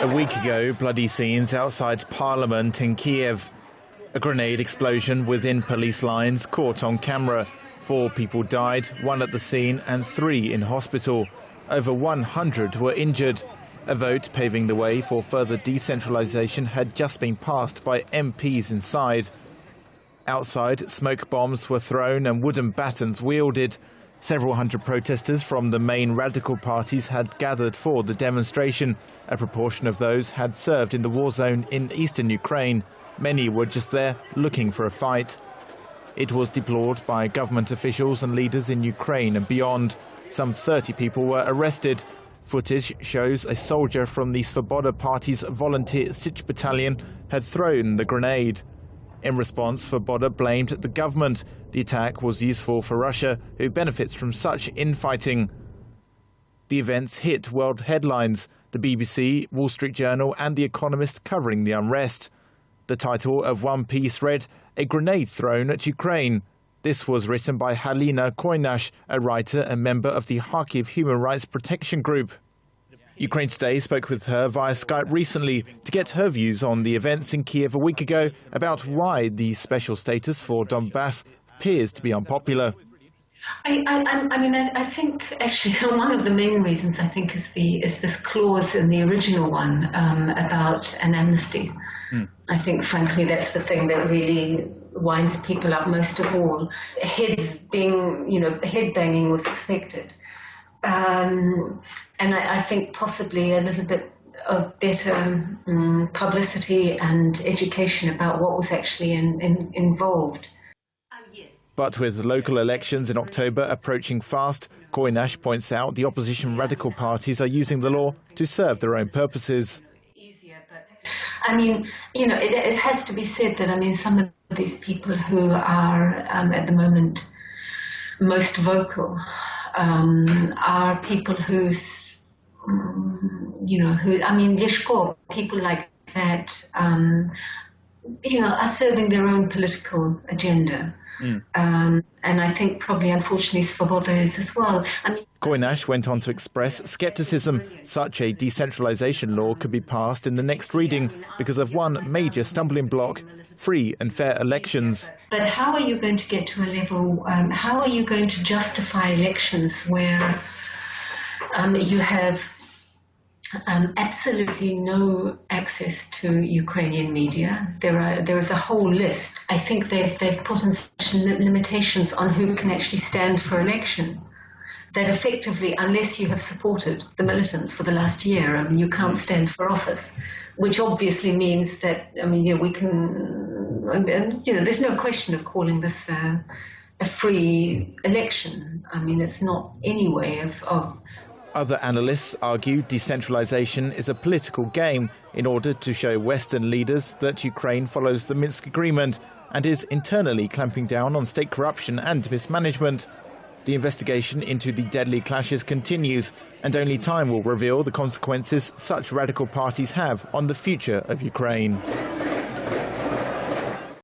A week ago, bloody scenes outside Parliament in Kyiv. A grenade explosion within police lines caught on camera. 4 people died, 1 at the scene and 3 in hospital. Over 100 were injured. A vote paving the way for further decentralisation had just been passed by MPs inside. Outside, smoke bombs were thrown and wooden batons wielded. Several hundred protesters from the main radical parties had gathered for the demonstration. A proportion of those had served in the war zone in eastern Ukraine. Many were just there looking for a fight. It was deplored by government officials and leaders in Ukraine and beyond. Some 30 people were arrested. Footage shows a soldier from the Svoboda Party's volunteer Sich battalion had thrown the grenade. In response, Svoboda blamed the government. The attack was useful for Russia, who benefits from such infighting. The events hit world headlines, the BBC, Wall Street Journal and The Economist covering the unrest. The title of one piece read, "A Grenade Thrown at Ukraine." This was written by Halina Koinash, a writer and member of the Kyiv Human Rights Protection Group. Ukraine Today spoke with her via Skype recently to get her views on the events in Kyiv a week ago about why the special status for Donbass appears to be unpopular. I think actually one of the main reasons I think is this clause in the original one about an amnesty. I think frankly that's the thing that really winds people up most of all. Head banging was expected. And I think possibly a little bit of better publicity and education about what was actually involved. But with local elections in October approaching fast, Koinash points out the opposition radical parties are using the law to serve their own purposes. It has to be said that, some of these people who are at the moment most vocal are people who's, Yeshko, people like that, are serving their own political agenda. And I think probably, unfortunately, Svoboda is as well. Koinash went on to express scepticism. Such a decentralisation law could be passed in the next reading because of one major stumbling block: free and fair elections. But how are you going to get to a level, how are you going to justify elections where you have absolutely no access to Ukrainian media? There is a whole list. I think they've put in limitations on who can actually stand for election, that effectively, unless you have supported the militants for the last year, you can't stand for office, which obviously means that, we can, there's no question of calling this a free election. It's not any way of Other analysts argue decentralisation is a political game in order to show Western leaders that Ukraine follows the Minsk agreement and is internally clamping down on state corruption and mismanagement. The investigation into the deadly clashes continues, and only time will reveal the consequences such radical parties have on the future of Ukraine.